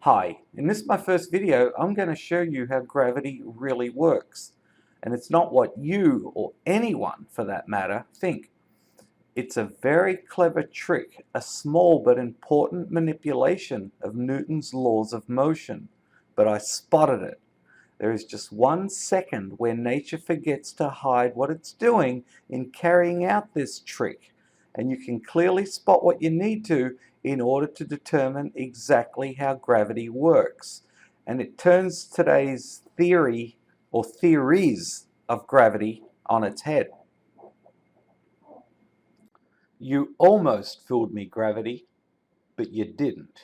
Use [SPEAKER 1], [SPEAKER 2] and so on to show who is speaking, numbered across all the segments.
[SPEAKER 1] Hi, in this my first video, I'm going to show you how gravity really works. And it's not what you, or anyone for that matter, think. It's a very clever trick, a small but important manipulation of Newton's laws of motion. But I spotted it. There is just 1 second where nature forgets to hide what it's doing in carrying out this trick. And you can clearly spot what you need to in order to determine exactly how gravity works. And it turns today's theory or theories of gravity on its head. You almost fooled me, gravity, but you didn't.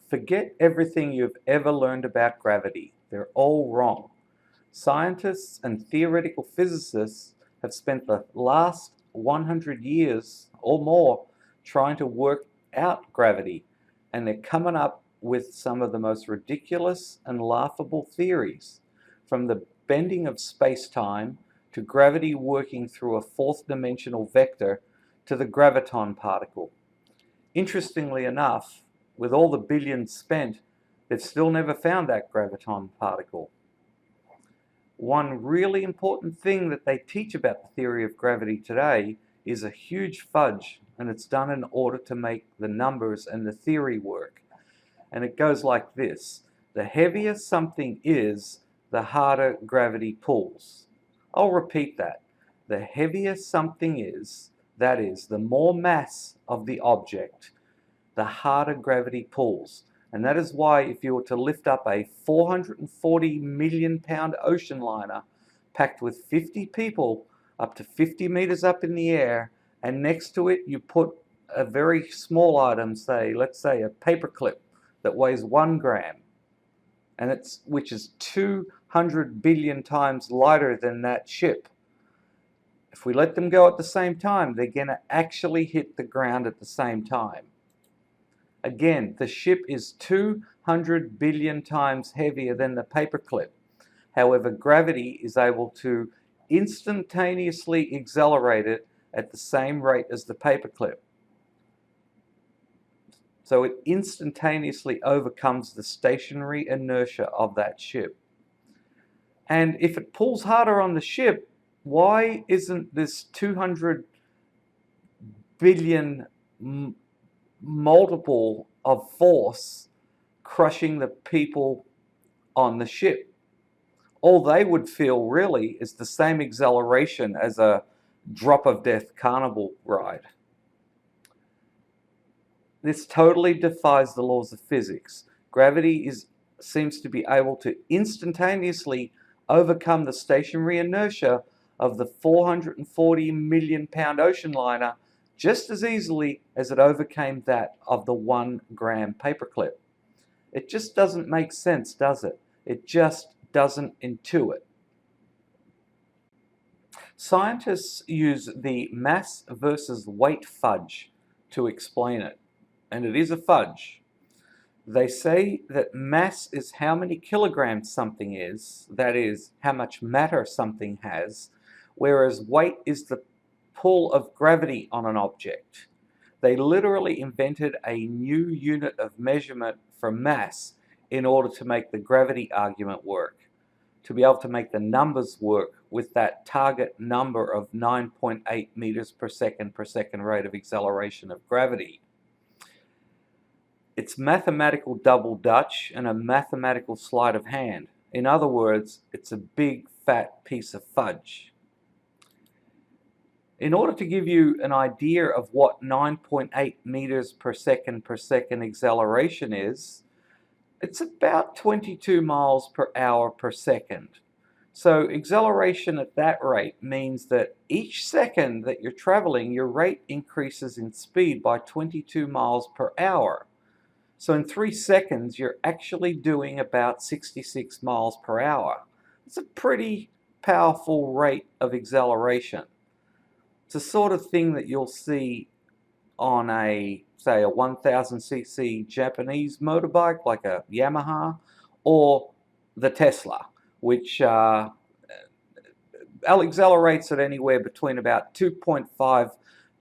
[SPEAKER 1] Forget everything you've ever learned about gravity. They're all wrong. Scientists and theoretical physicists have spent the last 100 years or more trying to work out gravity, and they're coming up with some of the most ridiculous and laughable theories, from the bending of space-time to gravity working through a fourth-dimensional vector to the graviton particle. Interestingly enough, with all the billions spent, they've still never found that graviton particle. One really important thing that they teach about the theory of gravity today is a huge fudge, and it's done in order to make the numbers and the theory work. And it goes like this: the heavier something is, the harder gravity pulls. I'll repeat that. The heavier something is, that is, the more mass of the object, the harder gravity pulls. And that is why if you were to lift up a 440 million pound ocean liner packed with 50 people up to 50 meters up in the air, and next to it you put a very small item, let's say a paperclip that weighs 1 gram, and which is 200 billion times lighter than that ship. If we let them go at the same time, they're going to actually hit the ground at the same time. Again, the ship is 200 billion times heavier than the paperclip. However, gravity is able to instantaneously accelerate it at the same rate as the paperclip. So it instantaneously overcomes the stationary inertia of that ship. And if it pulls harder on the ship, why isn't this 200 billion multiple of force crushing the people on the ship? All they would feel really is the same acceleration as a drop of death carnival ride. This totally defies the laws of physics. Gravity seems to be able to instantaneously overcome the stationary inertia of the 440 million pound ocean liner just as easily as it overcame that of the 1 gram paperclip. It just doesn't make sense, does it? It just doesn't intuit. Scientists use the mass versus weight fudge to explain it, and it is a fudge. They say that mass is how many kilograms something is, that is, how much matter something has, whereas weight is the pull of gravity on an object. They literally invented a new unit of measurement for mass in order to make the gravity argument work, to be able to make the numbers work with that target number of 9.8 meters per second rate of acceleration of gravity. It's mathematical double dutch and a mathematical sleight of hand. In other words, it's a big fat piece of fudge. In order to give you an idea of what 9.8 meters per second acceleration is, it's about 22 miles per hour per second. So acceleration at that rate means that each second that you're traveling, your rate increases in speed by 22 miles per hour. So in 3 seconds, you're actually doing about 66 miles per hour. It's a pretty powerful rate of acceleration. It's the sort of thing that you'll see on say a 1000cc Japanese motorbike like a Yamaha, or the Tesla, which accelerates at anywhere between about 2.5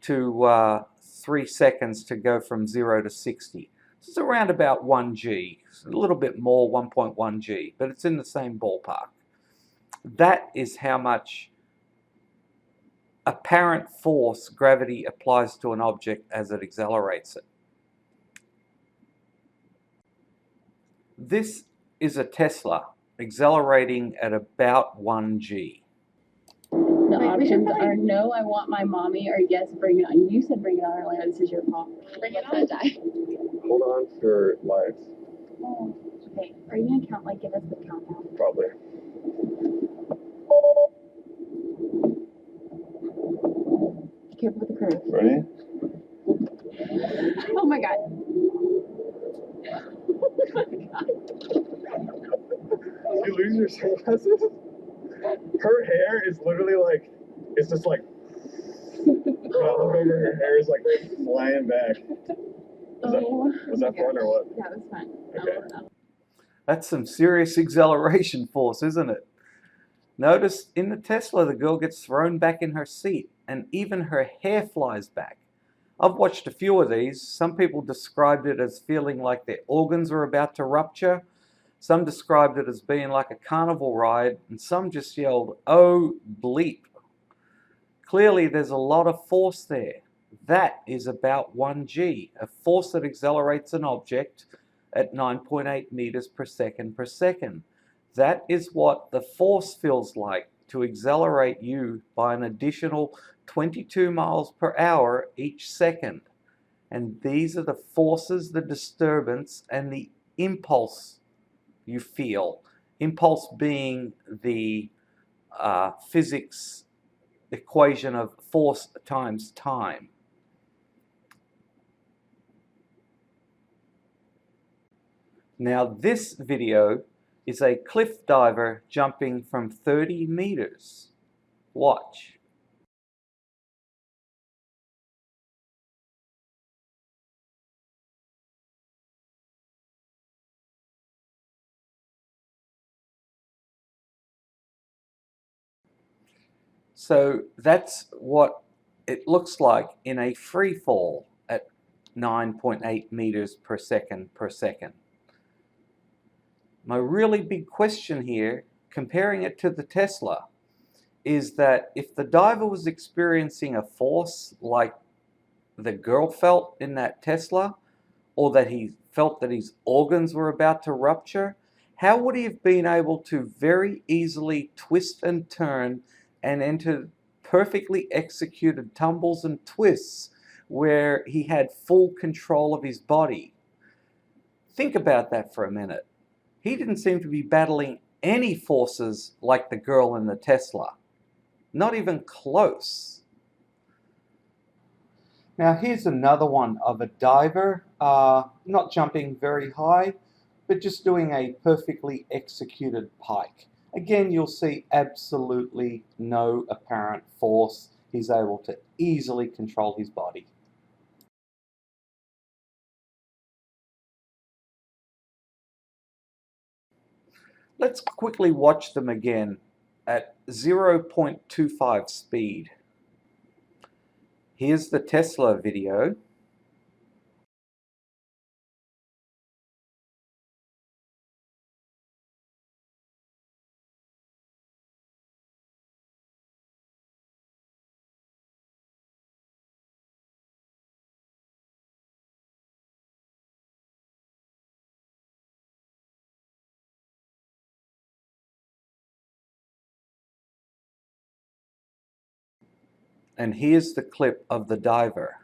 [SPEAKER 1] to 3 seconds to go from 0 to 60. It's around about 1g, a little bit more, 1.1 g, but it's in the same ballpark. That is how much apparent force gravity applies to an object as it accelerates it. This is a Tesla accelerating at about 1g.
[SPEAKER 2] The options are no, I want my mommy, or yes, bring it on. You said bring it on earlier. This is your fault. Bring it on.
[SPEAKER 3] Hold on for lives.
[SPEAKER 2] Oh, okay. Are you gonna count? Like, give us the countdown.
[SPEAKER 3] Probably.
[SPEAKER 2] Careful with the curve.
[SPEAKER 3] Ready?
[SPEAKER 2] Oh my god.
[SPEAKER 3] You lose your sunglasses? Her hair is literally like, it's just like, over her hair is like flying back. Was that fun or what?
[SPEAKER 2] Yeah, it was fun.
[SPEAKER 3] Okay.
[SPEAKER 1] That's some serious acceleration force, isn't it? Notice in the Tesla, the girl gets thrown back in her seat, and even her hair flies back. I've watched a few of these. Some people described it as feeling like their organs are about to rupture. Some described it as being like a carnival ride, and some just yelled, "Oh, bleep." Clearly, there's a lot of force there. That is about 1g, a force that accelerates an object at 9.8 meters per second per second. That is what the force feels like to accelerate you by an additional 22 miles per hour each second. And these are the forces, the disturbance, and the impulse you feel. Impulse being the physics equation of force times time. Now this video is a cliff diver jumping from 30 meters. Watch. So that's what it looks like in a free fall at 9.8 meters per second per second. My really big question here, comparing it to the Tesla, is that if the diver was experiencing a force like the girl felt in that Tesla, or that he felt that his organs were about to rupture, how would he have been able to very easily twist and turn and enter perfectly executed tumbles and twists where he had full control of his body? Think about that for a minute. He didn't seem to be battling any forces like the girl in the Tesla. Not even close. Now here's another one of a diver, not jumping very high, but just doing a perfectly executed pike. Again, you'll see absolutely no apparent force. He's able to easily control his body. Let's quickly watch them again at 0.25 speed. Here's the Tesla video. And here's the clip of the diver.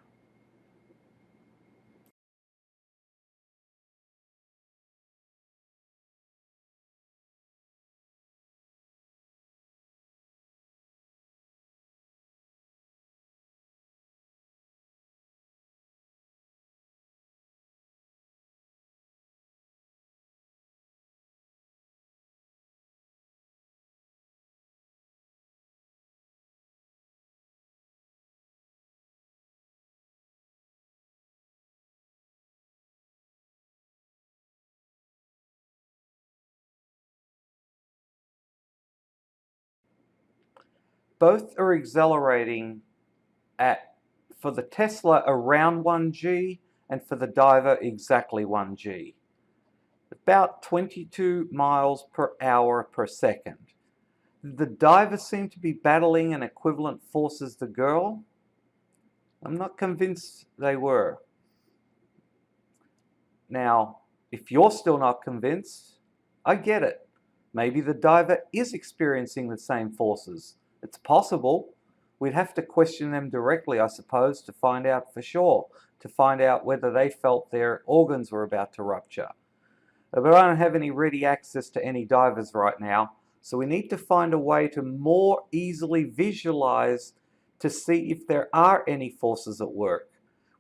[SPEAKER 1] Both are accelerating at, for the Tesla, around 1g, and for the diver exactly 1 g. About 22 miles per hour per second. Did the diver seem to be battling an equivalent force as the girl? I'm not convinced they were. Now, if you're still not convinced, I get it. Maybe the diver is experiencing the same forces. It's possible. We'd have to question them directly, I suppose, to find out for sure, to find out whether they felt their organs were about to rupture. But I don't have any ready access to any divers right now, so we need to find a way to more easily visualize to see if there are any forces at work.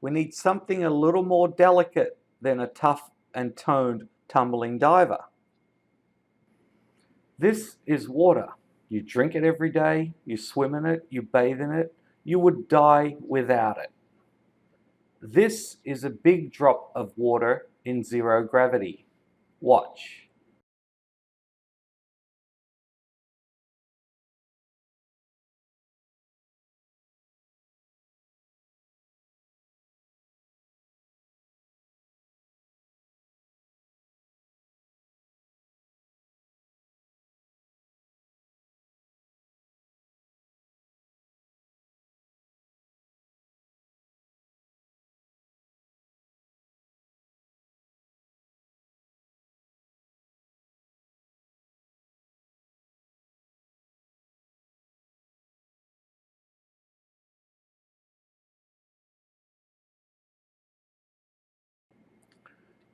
[SPEAKER 1] We need something a little more delicate than a tough and toned tumbling diver. This is water. You drink it every day, you swim in it, you bathe in it, you would die without it. This is a big drop of water in zero gravity. Watch.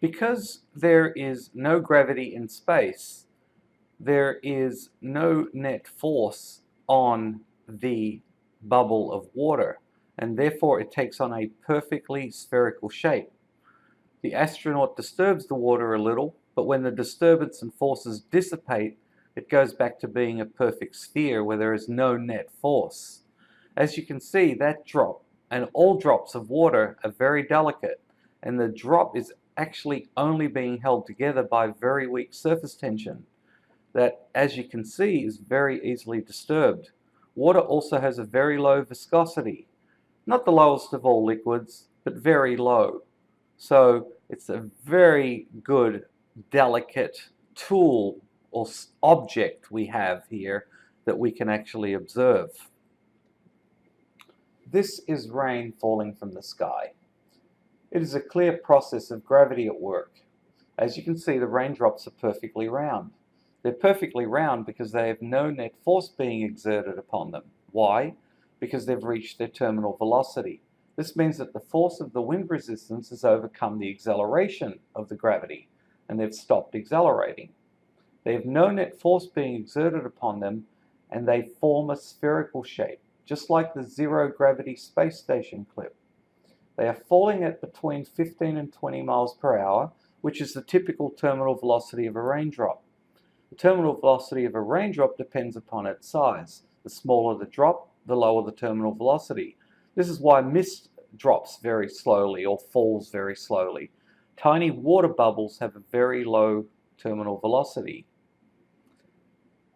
[SPEAKER 1] Because there is no gravity in space, there is no net force on the bubble of water, and therefore it takes on a perfectly spherical shape. The astronaut disturbs the water a little, but when the disturbance and forces dissipate, it goes back to being a perfect sphere where there is no net force. As you can see, that drop, and all drops of water, are very delicate, and the drop is actually only being held together by very weak surface tension that, as you can see, is very easily disturbed. Water also has a very low viscosity, not the lowest of all liquids, but very low. So it's a very good, delicate tool or object we have here that we can actually observe. This is rain falling from the sky. It is a clear process of gravity at work. As you can see, the raindrops are perfectly round. They're perfectly round because they have no net force being exerted upon them. Why? Because they've reached their terminal velocity. This means that the force of the wind resistance has overcome the acceleration of the gravity, and they've stopped accelerating. They have no net force being exerted upon them, and they form a spherical shape, just like the zero gravity space station clip. They are falling at between 15 and 20 miles per hour, which is the typical terminal velocity of a raindrop. The terminal velocity of a raindrop depends upon its size. The smaller the drop, the lower the terminal velocity. This is why mist drops very slowly or falls very slowly. Tiny water bubbles have a very low terminal velocity.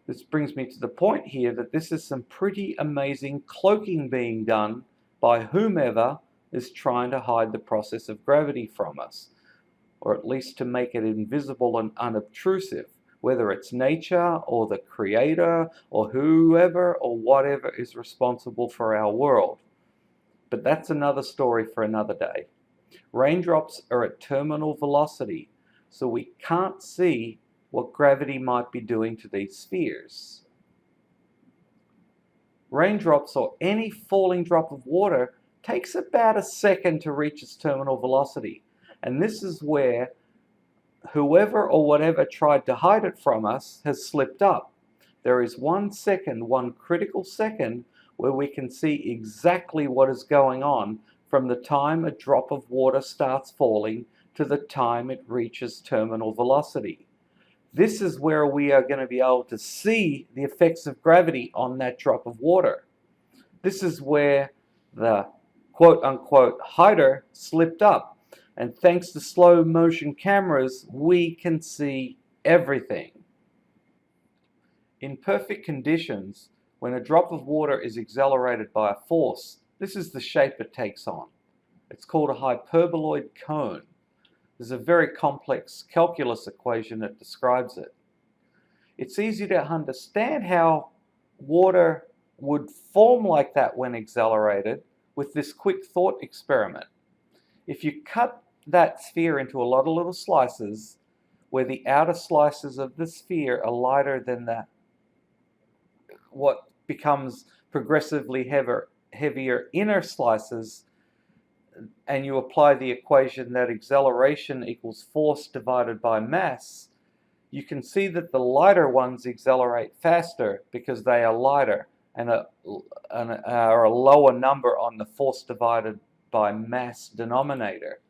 [SPEAKER 1] This brings me to the point here that this is some pretty amazing cloaking being done by whomever is trying to hide the process of gravity from us, or at least to make it invisible and unobtrusive, whether it's nature or the creator or whoever or whatever is responsible for our world. But that's another story for another day. Raindrops are at terminal velocity, so we can't see what gravity might be doing to these spheres. Raindrops, or any falling drop of water, takes about a second to reach its terminal velocity. And this is where whoever or whatever tried to hide it from us has slipped up. There is 1 second, one critical second, where we can see exactly what is going on from the time a drop of water starts falling to the time it reaches terminal velocity. This is where we are going to be able to see the effects of gravity on that drop of water. This is where the quote-unquote hider slipped up. And thanks to slow motion cameras, we can see everything. In perfect conditions, when a drop of water is accelerated by a force, this is the shape it takes on. It's called a hyperboloid cone. There's a very complex calculus equation that describes it. It's easy to understand how water would form like that when accelerated with this quick thought experiment. If you cut that sphere into a lot of little slices, where the outer slices of the sphere are lighter than what becomes progressively heavier inner slices, and you apply the equation that acceleration equals force divided by mass, you can see that the lighter ones accelerate faster because they are lighter and are a lower number on the force divided by mass denominator.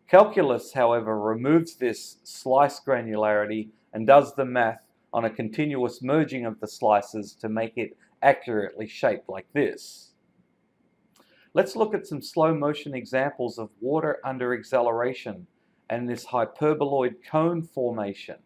[SPEAKER 1] Calculus, however, removes this slice granularity and does the math on a continuous merging of the slices to make it accurately shaped like this. Let's look at some slow motion examples of water under acceleration and this hyperboloid cone formation.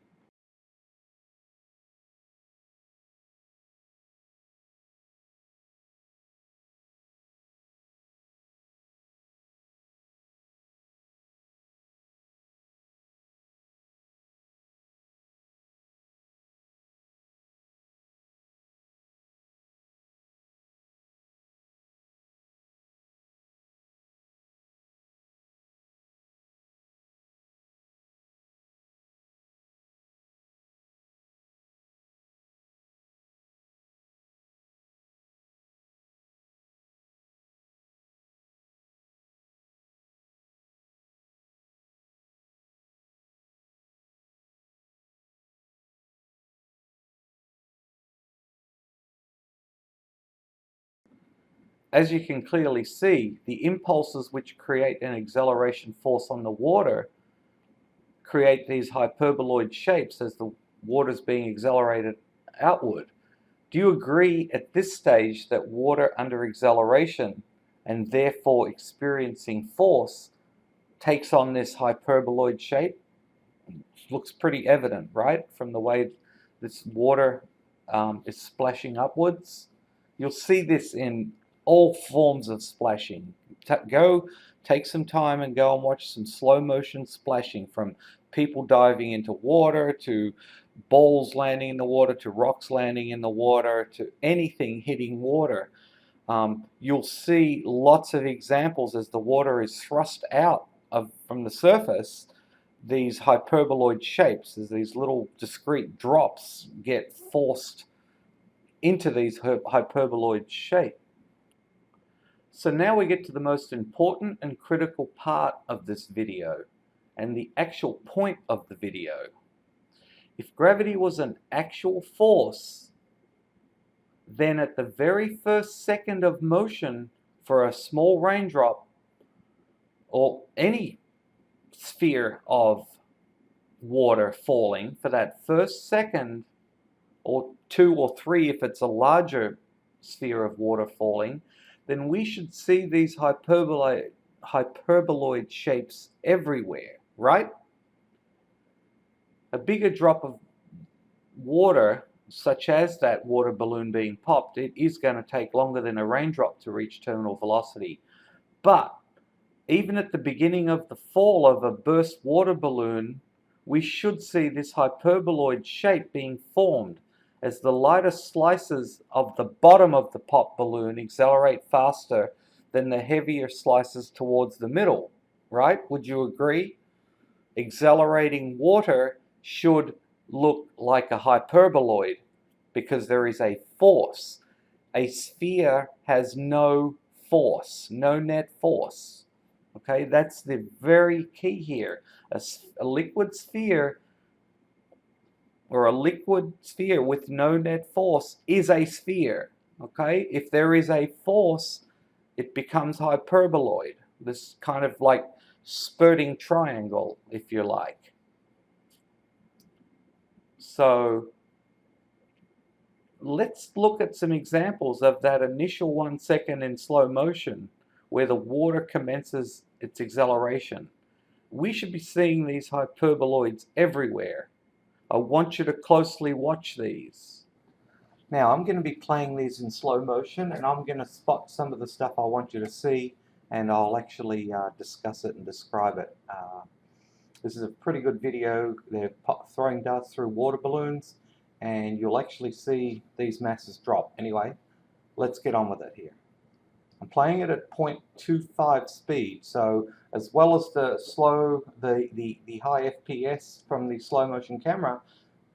[SPEAKER 1] As you can clearly see, the impulses which create an acceleration force on the water create these hyperboloid shapes as the water is being accelerated outward. Do you agree at this stage that water under acceleration and therefore experiencing force takes on this hyperboloid shape? It looks pretty evident, right? From the way this water is splashing upwards. You'll see this in all forms of splashing. Take some time and go and watch some slow motion splashing, from people diving into water to balls landing in the water to rocks landing in the water to anything hitting water. You'll see lots of examples as the water is thrust out from the surface. These hyperboloid shapes, as these little discrete drops get forced into these hyperboloid shapes. So now we get to the most important and critical part of this video, and the actual point of the video. If gravity was an actual force, then at the very first second of motion for a small raindrop or any sphere of water falling, for that first second, or 2 or 3 if it's a larger sphere of water falling, then we should see these hyperboloid shapes everywhere, right? A bigger drop of water, such as that water balloon being popped, it is going to take longer than a raindrop to reach terminal velocity. But even at the beginning of the fall of a burst water balloon, we should see this hyperboloid shape being formed as the lighter slices of the bottom of the pop balloon accelerate faster than the heavier slices towards the middle, right? Would you agree? Accelerating water should look like a hyperboloid because there is a force. A sphere has no force, no net force. Okay, that's the very key here. A liquid sphere, or a liquid sphere with no net force, is a sphere. Okay, if there is a force, it becomes hyperboloid. This kind of like spurting triangle, if you like. So let's look at some examples of that initial 1 second in slow motion where the water commences its acceleration. We should be seeing these hyperboloids everywhere. I want you to closely watch these. Now I'm going to be playing these in slow motion, and I'm going to spot some of the stuff I want you to see and I'll actually discuss it and describe it. This is a pretty good video. They're throwing darts through water balloons, and you'll actually see these masses drop. Anyway, let's get on with it here. I'm playing it at 0.25 speed, so as well as the high FPS from the slow motion camera,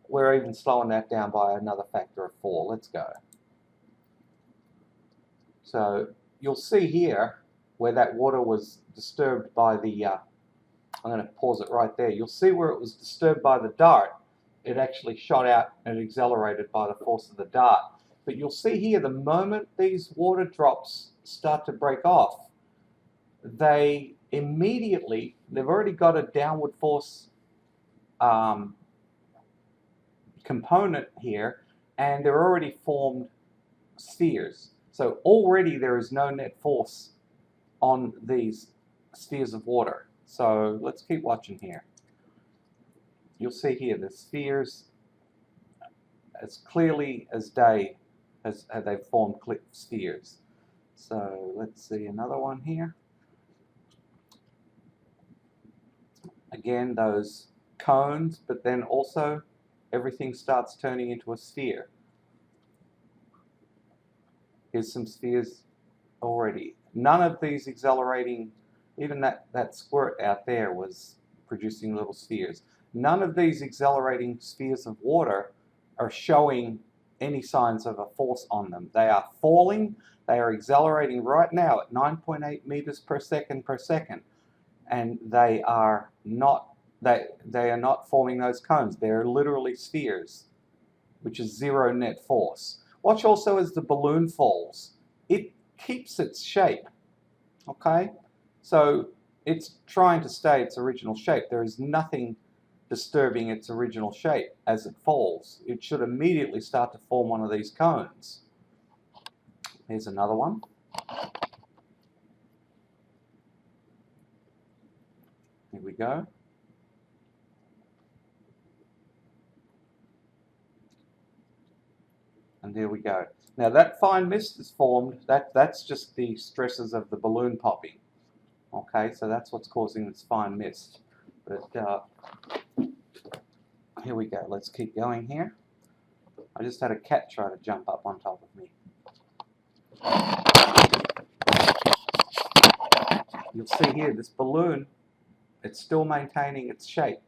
[SPEAKER 1] we're even slowing that down by another factor of 4. Let's go. So you'll see here where that water was disturbed by the, I'm going to pause it right there. You'll see where it was disturbed by the dart. It actually shot out and accelerated by the force of the dart. But you'll see here, the moment these water drops start to break off, they immediately, they've already got a downward force component here, and they're already formed spheres. So already there is no net force on these spheres of water. So let's keep watching here. You'll see here the spheres, as clearly as day, as they've formed spheres. So let's see another one here. Again, those cones, but then also everything starts turning into a sphere. Here's some spheres already. None of these accelerating, even that squirt out there was producing little spheres. None of these accelerating spheres of water are showing any signs of a force on them. They are falling. They are accelerating right now at 9.8 meters per second, and they are not forming those cones. They're literally spheres, which is zero net force. Watch also as the balloon falls. It keeps its shape, okay? So it's trying to stay its original shape. There is nothing disturbing its original shape as it falls. It should immediately start to form one of these cones. Here's another one. Here we go. And there we go. Now that fine mist is formed. That's just the stresses of the balloon popping. Okay, so that's what's causing this fine mist. But here we go. Let's keep going here. I just had a cat try to jump up on top of me. You'll see here this balloon, it's still maintaining its shape.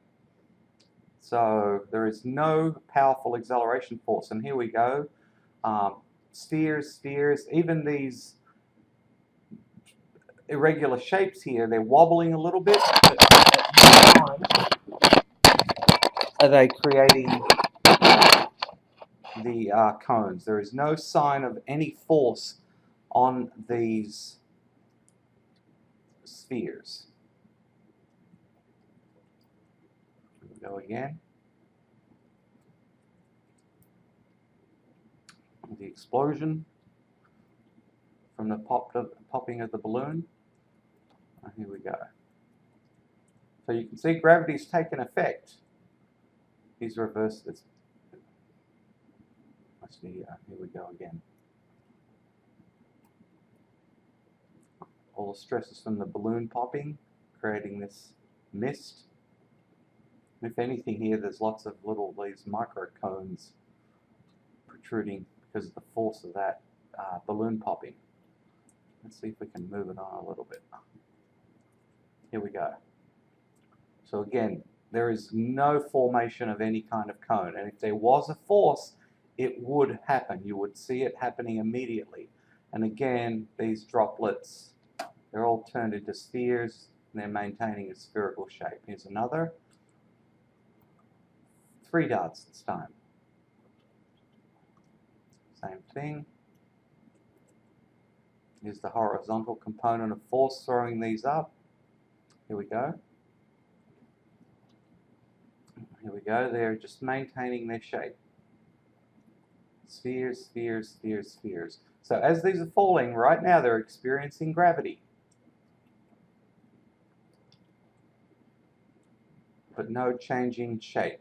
[SPEAKER 1] So there is no powerful acceleration force. And here we go. Spheres, even these irregular shapes here, they're wobbling a little bit. Are they creating the cones? There is no sign of any force on these spheres. Here we go again. The explosion from the popping of the balloon. Here we go. So you can see gravity's taken effect. He's reversed this. Here we go again. All the stresses from the balloon popping, creating this mist. If anything here, there's lots of these micro cones protruding because of the force of that balloon popping. Let's see if we can move it on a little bit. Here we go. So again, there is no formation of any kind of cone, and if there was a force, it would happen. You would see it happening immediately. And again, these droplets, they're all turned into spheres, and they're maintaining a spherical shape. Here's another. 3 darts this time. Same thing. Here's the horizontal component of force throwing these up. Here we go. Here we go. They're just maintaining their shape. Spheres, spheres, spheres, spheres. So as these are falling, right now they're experiencing gravity. But no changing shape.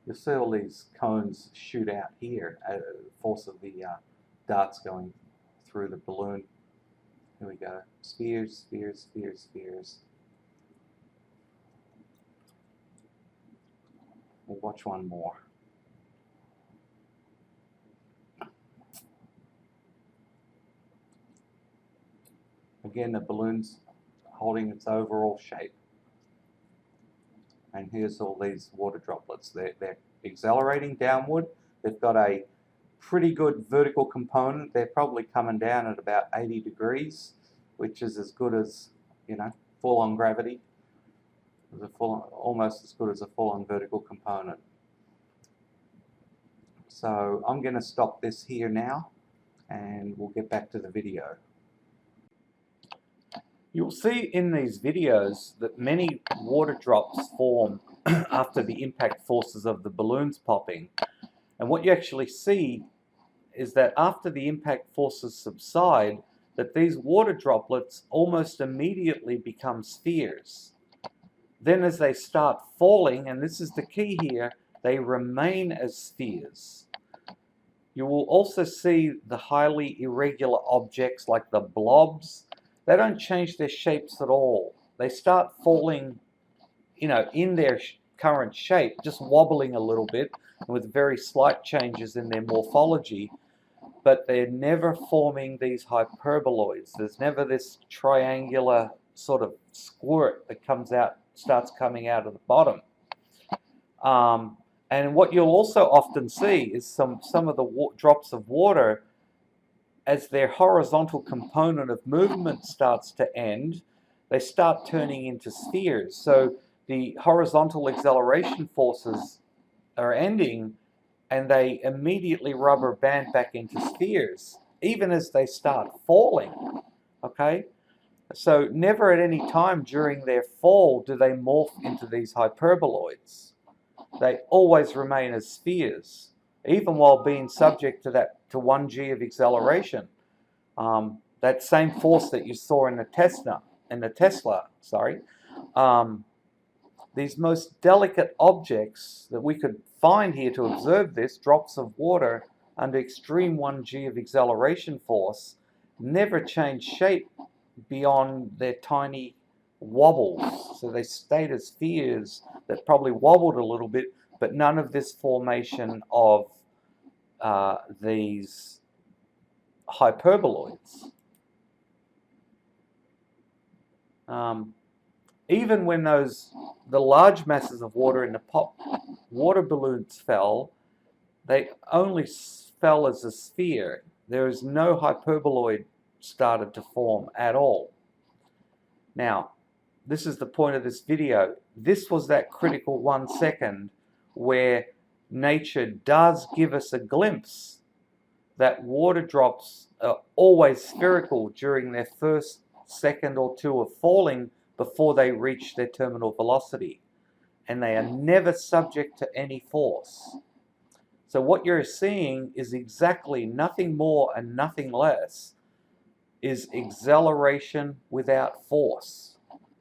[SPEAKER 1] You'll see all these cones shoot out here at the force of the darts going through the balloon. Here we go. Spheres, spheres, spheres, spheres. We'll watch one more. Again, the balloon's holding its overall shape. And here's all these water droplets. They're accelerating downward. They've got a pretty good vertical component. They're probably coming down at about 80 degrees, which is as good as, you know, full-on gravity. Almost as good as a full-on vertical component. So I'm going to stop this here now, and we'll get back to the video. You'll see in these videos that many water drops form after the impact forces of the balloons popping. And what you actually see is that after the impact forces subside, that these water droplets almost immediately become spheres. Then as they start falling, and this is the key here, they remain as spheres. You will also see the highly irregular objects like the blobs. They don't change their shapes at all. They start falling, you know, in their current shape, just wobbling a little bit with very slight changes in their morphology, but they're never forming these hyperboloids. There's never this triangular sort of squirt that comes out, starts coming out of the bottom. And what you'll also often see is some of the drops of water, as their horizontal component of movement starts to end, they start turning into spheres. So the horizontal acceleration forces are ending, and they immediately rubber band back into spheres, even as they start falling. Okay? So never at any time during their fall do they morph into these hyperboloids. They always remain as spheres, even while being subject to 1g of acceleration. That same force that you saw in the Tesla, these most delicate objects that we could find here to observe this, drops of water under extreme 1g of acceleration force, never change shape beyond their tiny wobbles. So they stayed as spheres that probably wobbled a little bit, but none of this formation of these hyperboloids. Even when the large masses of water in the water balloons fell, they only fell as a sphere. There is no hyperboloid started to form at all. Now, this is the point of this video. This was that critical 1 second where nature does give us a glimpse that water drops are always spherical during their first second or two of falling before they reach their terminal velocity. And they are never subject to any force. So what you're seeing is exactly nothing more and nothing less is acceleration without force.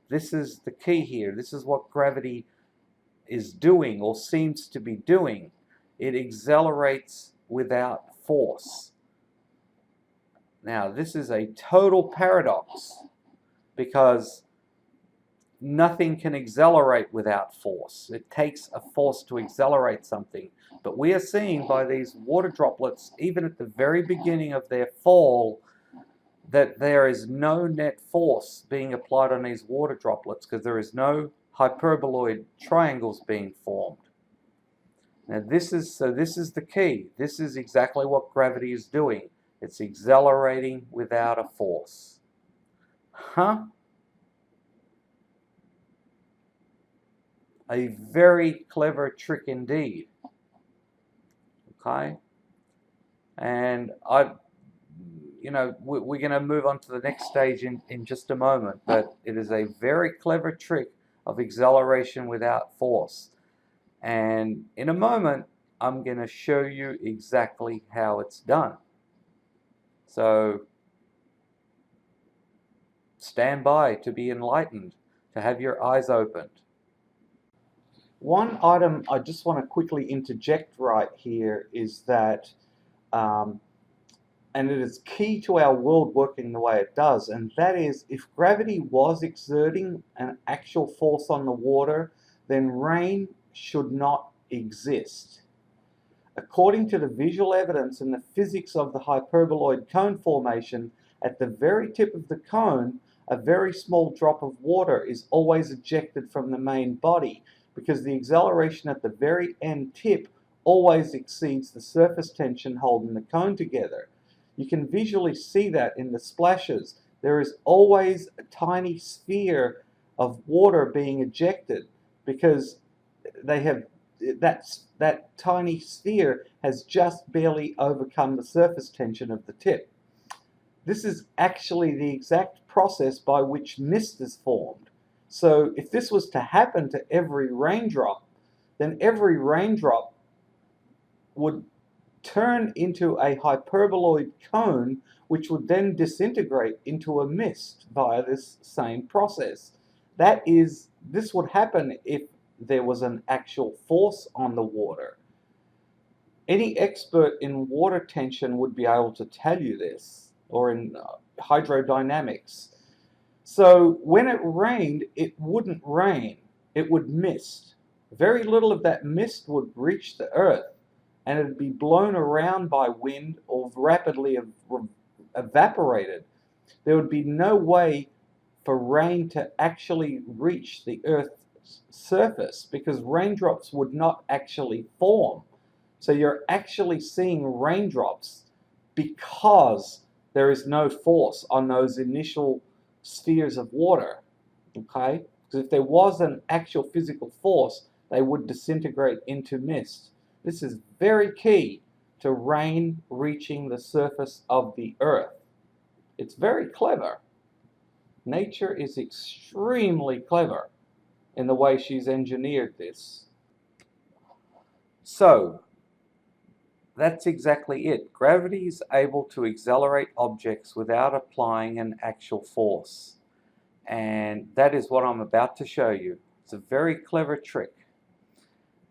[SPEAKER 1] This is the key here. This is what gravity is doing, or seems to be doing. It accelerates without force. Now, this is a total paradox, because nothing can accelerate without force. It takes a force to accelerate something. But we are seeing by these water droplets, even at the very beginning of their fall, that there is no net force being applied on these water droplets, because there is no hyperboloid triangles being formed. Now this is the key. This is exactly what gravity is doing. It's accelerating without a force. Huh? A very clever trick indeed. Okay? And we're going to move on to the next stage in just a moment, but it is a very clever trick of acceleration without force. And in a moment, I'm going to show you exactly how it's done. So stand by to be enlightened, to have your eyes opened. One item I just want to quickly interject right here is that and it is key to our world working the way it does, and that is, if gravity was exerting an actual force on the water, then rain should not exist. According to the visual evidence and the physics of the hyperboloid cone formation, at the very tip of the cone, a very small drop of water is always ejected from the main body, because the acceleration at the very end tip always exceeds the surface tension holding the cone together. You can visually see that in the splashes. There is always a tiny sphere of water being ejected, because they have that tiny sphere has just barely overcome the surface tension of the tip. This is actually the exact process by which mist is formed. So if this was to happen to every raindrop, then every raindrop would turn into a hyperboloid cone, which would then disintegrate into a mist via this same process. This would happen if there was an actual force on the water. Any expert in water tension would be able to tell you this, or in hydrodynamics. So when it rained, it wouldn't rain, it would mist. Very little of that mist would reach the earth, and it would be blown around by wind or rapidly evaporated. There would be no way for rain to actually reach the earth's surface, because raindrops would not actually form. So you're actually seeing raindrops because there is no force on those initial spheres of water, okay? Because if there was an actual physical force, they would disintegrate into mist. This is very key to rain reaching the surface of the earth. It's very clever. Nature is extremely clever in the way she's engineered this. So, that's exactly it. Gravity is able to accelerate objects without applying an actual force. And that is what I'm about to show you. It's a very clever trick.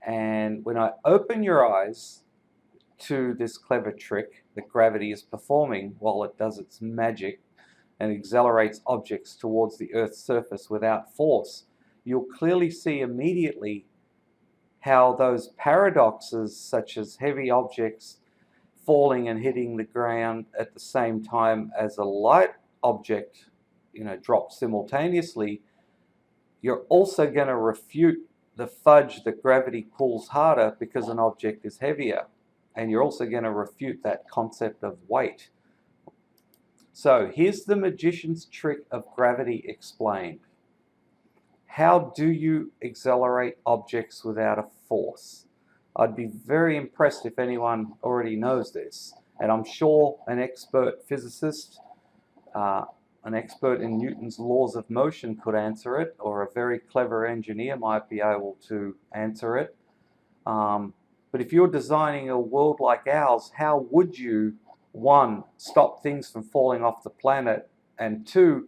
[SPEAKER 1] And when I open your eyes to this clever trick that gravity is performing while it does its magic and accelerates objects towards the Earth's surface without force, you'll clearly see immediately how those paradoxes, such as heavy objects falling and hitting the ground at the same time as a light object, drops simultaneously, you're also going to refute the fudge that gravity pulls harder because an object is heavier. And you're also going to refute that concept of weight. So here's the magician's trick of gravity explained. How do you accelerate objects without a force? I'd be very impressed if anyone already knows this. And I'm sure an expert physicist, an expert in Newton's laws of motion could answer it, or a very clever engineer might be able to answer it. But if you're designing a world like ours, how would you, one, stop things from falling off the planet, and two,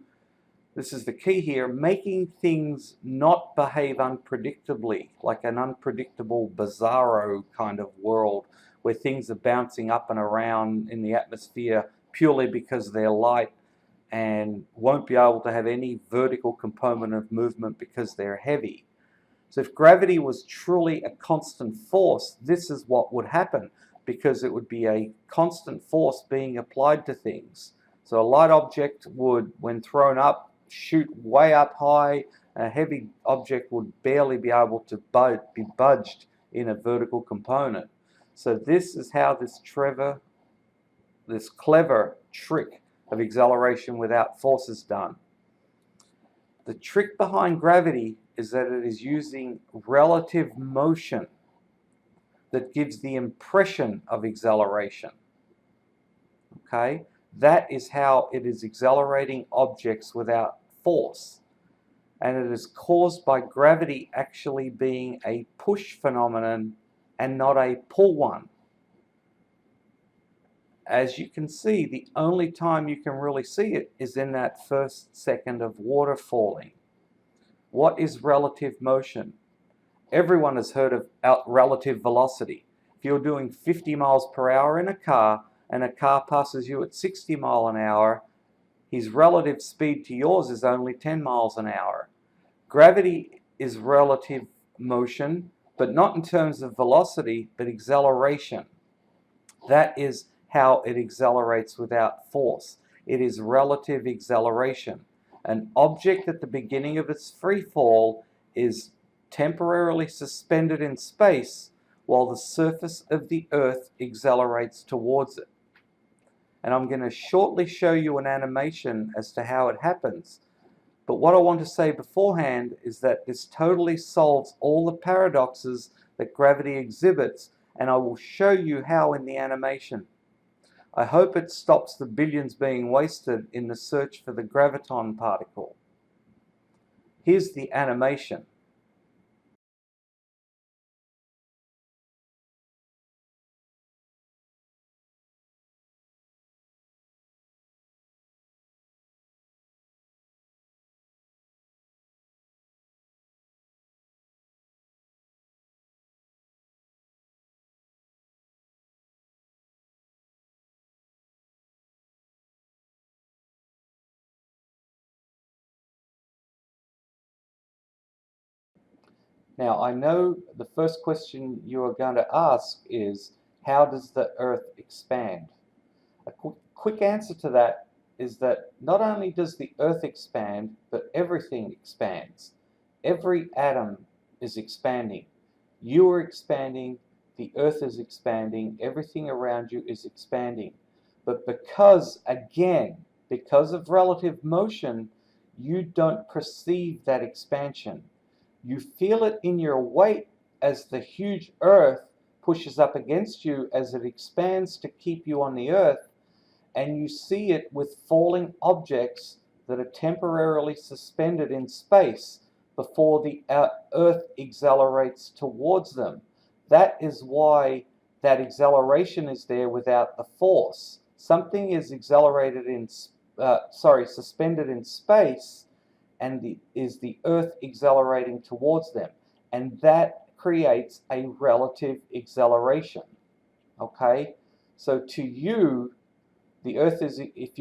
[SPEAKER 1] this is the key here, making things not behave unpredictably, like an unpredictable Bizarro kind of world where things are bouncing up and around in the atmosphere purely because they're light and won't be able to have any vertical component of movement because they're heavy. So if gravity was truly a constant force, this is what would happen, because it would be a constant force being applied to things. So a light object would, when thrown up, shoot way up high. A heavy object would barely be able to be budged in a vertical component. So this is how this clever trick of acceleration without force is done. The trick behind gravity is that it is using relative motion that gives the impression of acceleration. Okay? That is how it is accelerating objects without force. And it is caused by gravity actually being a push phenomenon and not a pull one. As you can see, the only time you can really see it is in that first second of water falling. What is relative motion? Everyone has heard of relative velocity. If you're doing 50 miles per hour in a car and a car passes you at 60 miles an hour, his relative speed to yours is only 10 miles an hour. Gravity is relative motion, but not in terms of velocity, but acceleration. That is how it accelerates without force. It is relative acceleration. An object at the beginning of its free fall is temporarily suspended in space while the surface of the Earth accelerates towards it. And I'm going to shortly show you an animation as to how it happens. But what I want to say beforehand is that this totally solves all the paradoxes that gravity exhibits, and I will show you how in the animation. I hope it stops the billions being wasted in the search for the graviton particle. Here's the animation. Now, I know the first question you are going to ask is, how does the Earth expand? A quick answer to that is that not only does the Earth expand, but everything expands. Every atom is expanding. You are expanding, the Earth is expanding, everything around you is expanding. But because of relative motion, you don't perceive that expansion. You feel it in your weight as the huge Earth pushes up against you as it expands to keep you on the Earth, and you see it with falling objects that are temporarily suspended in space before the Earth accelerates towards them. That is why that acceleration is there without the force. Something is suspended in space, and is the Earth accelerating towards them, and that creates a relative acceleration. Okay, so to you, the Earth is, if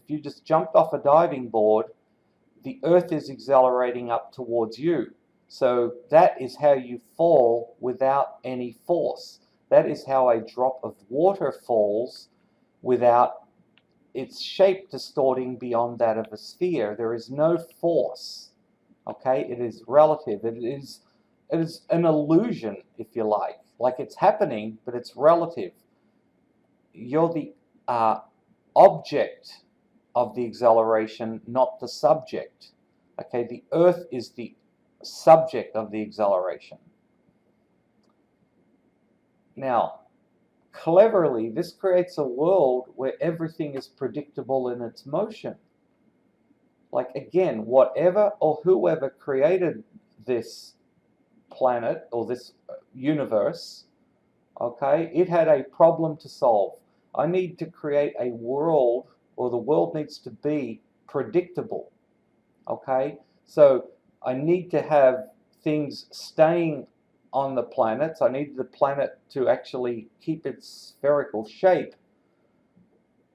[SPEAKER 1] you just jumped off a diving board, the Earth is accelerating up towards you. So that is how you fall without any force. That is how a drop of water falls without its shape distorting beyond that of a sphere. There is no force. Okay, it is relative. It is an illusion, if you like. Like it's happening, but it's relative. You're the object of the acceleration, not the subject. Okay, the Earth is the subject of the acceleration. Now, cleverly, this creates a world where everything is predictable in its motion. Like, again, whatever or whoever created this planet or this universe, okay, it had a problem to solve. I need to create a world, or the world needs to be predictable. Okay, so I need to have things staying on the planets. I need the planet to actually keep its spherical shape,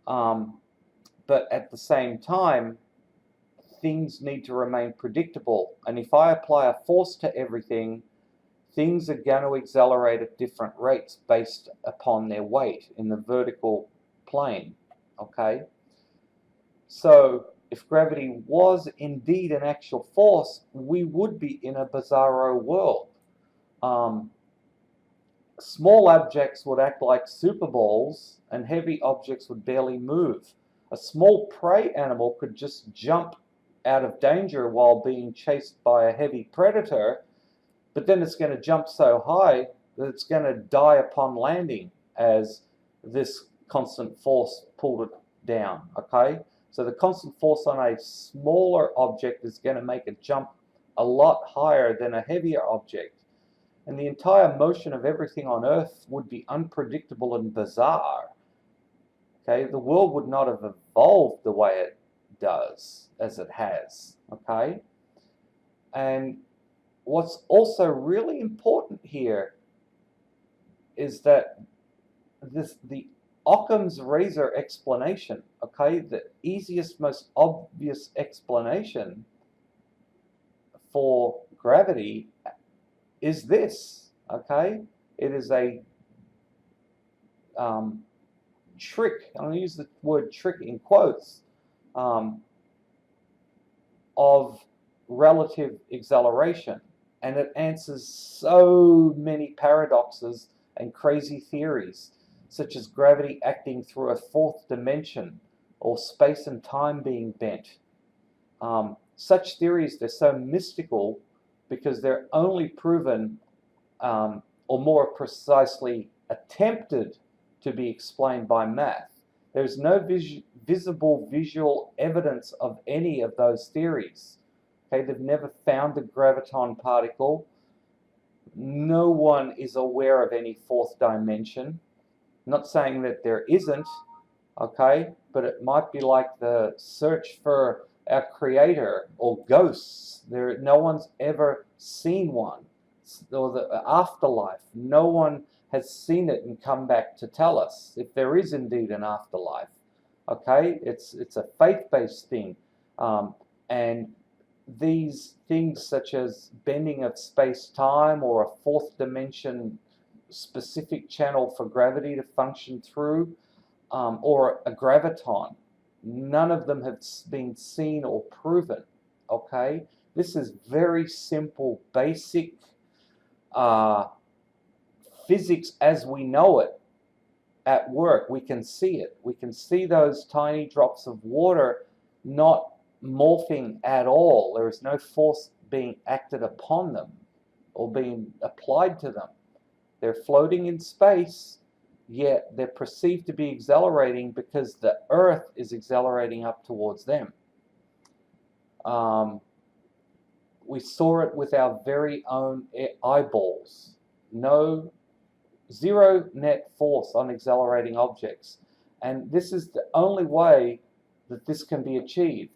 [SPEAKER 1] but at the same time, things need to remain predictable. And if I apply a force to everything, things are going to accelerate at different rates based upon their weight in the vertical plane. Okay, so if gravity was indeed an actual force, we would be in a bizarro world. Small objects would act like super balls, and heavy objects would barely move. A small prey animal could just jump out of danger while being chased by a heavy predator, but then it's going to jump so high that it's going to die upon landing as this constant force pulled it down. Okay, so the constant force on a smaller object is going to make it jump a lot higher than a heavier object. And the entire motion of everything on Earth would be unpredictable and bizarre. Okay, the world would not have evolved the way it does, as it has. Okay, and what's also really important here is that the Occam's razor explanation, okay, the easiest, most obvious explanation for gravity is this, okay? It is a trick, I'm going to use the word trick in quotes, of relative acceleration. And it answers so many paradoxes and crazy theories, such as gravity acting through a fourth dimension or space and time being bent. Such theories, they're so mystical because they're only proven, or more precisely attempted to be explained by math. There's no visible visual evidence of any of those theories. Okay, they've never found a graviton particle. No one is aware of any fourth dimension. Not saying that there isn't, okay, but it might be like the search for our creator or ghosts. No one's ever seen one. Or the afterlife. No one has seen it and come back to tell us if there is indeed an afterlife. Okay, it's a faith-based thing, and these things such as bending of space-time or a fourth dimension specific channel for gravity to function through, or a graviton, none of them have been seen or proven. Okay, this is very simple, basic physics as we know it at work. We can see it. We can see those tiny drops of water not morphing at all. There is no force being acted upon them or being applied to them. They're floating in space, yet they're perceived to be accelerating because the Earth is accelerating up towards them. We saw it with our very own eyeballs. Zero net force on accelerating objects. And this is the only way that this can be achieved.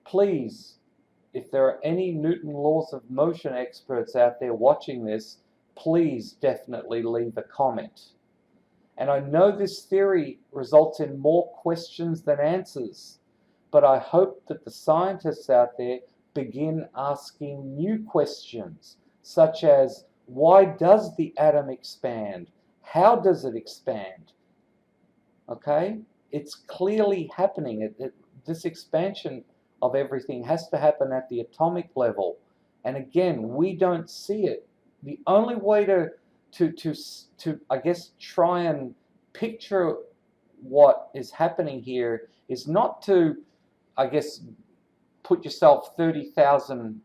[SPEAKER 1] Please, if there are any Newton laws of motion experts out there watching this, please definitely leave a comment. And I know this theory results in more questions than answers, but I hope that the scientists out there begin asking new questions, such as, why does the atom expand? How does it expand? Okay? It's clearly happening. This expansion of everything has to happen at the atomic level. And again, we don't see it. The only way to I guess, try and picture what is happening here is not to, I guess, put yourself 30,000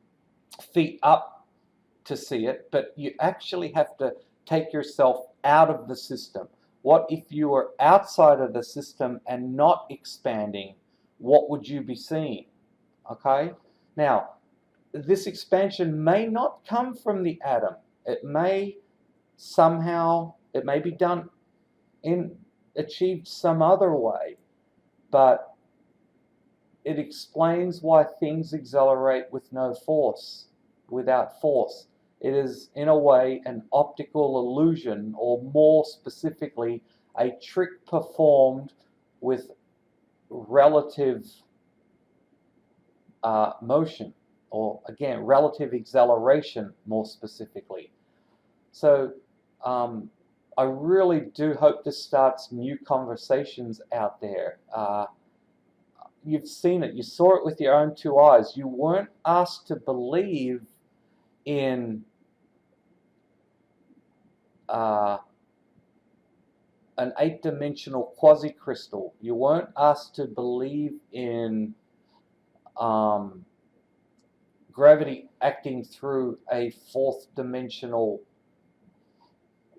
[SPEAKER 1] feet up to see it, but you actually have to take yourself out of the system. What if you were outside of the system and not expanding? What would you be seeing? Okay? Now, this expansion may not come from the atom. It may be done achieved some other way, but it explains why things accelerate with no force, without force. It is, in a way, an optical illusion, or more specifically, a trick performed with relative motion, or again, relative acceleration, more specifically. So I really do hope this starts new conversations out there. You've seen it. You saw it with your own two eyes. You weren't asked to believe in an 8-dimensional quasi-crystal. You weren't asked to believe in gravity acting through a 4th-dimensional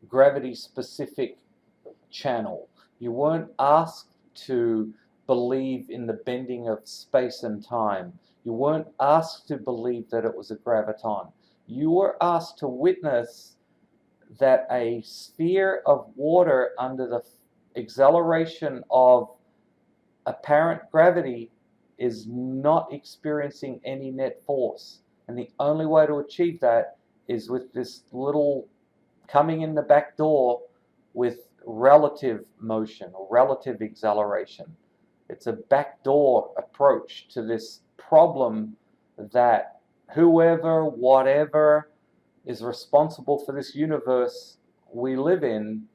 [SPEAKER 1] gravity-specific channel. You weren't asked to believe in the bending of space and time. You weren't asked to believe that it was a graviton. You were asked to witness that a sphere of water under the acceleration of apparent gravity is not experiencing any net force. And the only way to achieve that is with this little coming in the back door with relative motion or relative acceleration. It's a backdoor approach to this problem that whoever, whatever is responsible for this universe we live in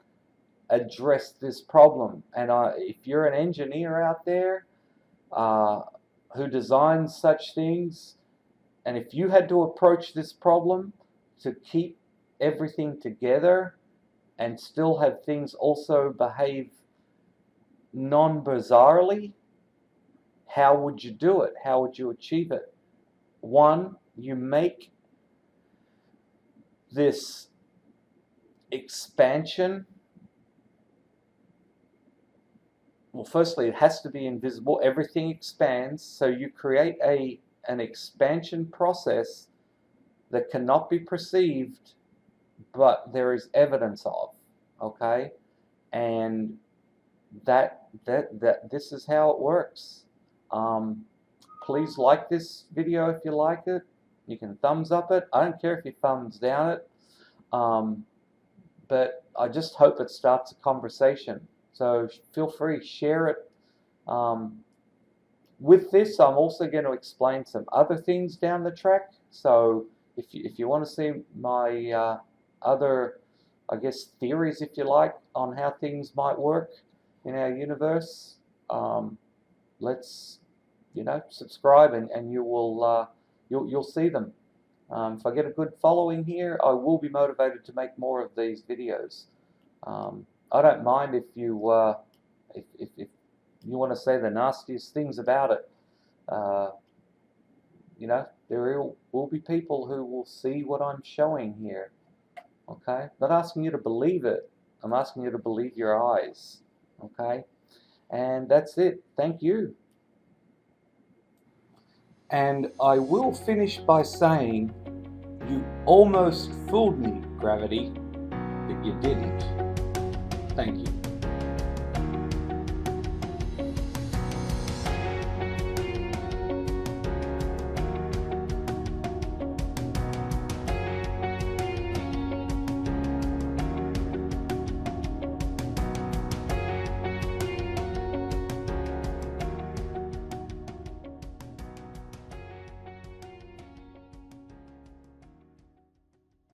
[SPEAKER 1] address this problem. And if you're an engineer out there who designs such things, and if you had to approach this problem to keep everything together and still have things also behave non-bizarrely, how would you do it? How would you achieve it? One, you make this expansion, well, firstly, it has to be invisible. Everything expands, so you create an expansion process that cannot be perceived, but there is evidence of, okay? And this is how it works. Please like this video if you like it. You can thumbs up it. I don't care if you thumbs down it. But I just hope it starts a conversation. So feel free, share it. With this, I'm also going to explain some other things down the track. So if you want to see my other, I guess, theories, if you like, on how things might work in our universe, let's, subscribe and you will you'll see them. If I get a good following here, I will be motivated to make more of these videos. I don't mind if you want to say the nastiest things about it. There will be people who will see what I'm showing here. Okay? Not asking you to believe it. I'm asking you to believe your eyes. Okay? And that's it. Thank you. And I will finish by saying, you almost fooled me, Gravity, but you didn't. Thank you.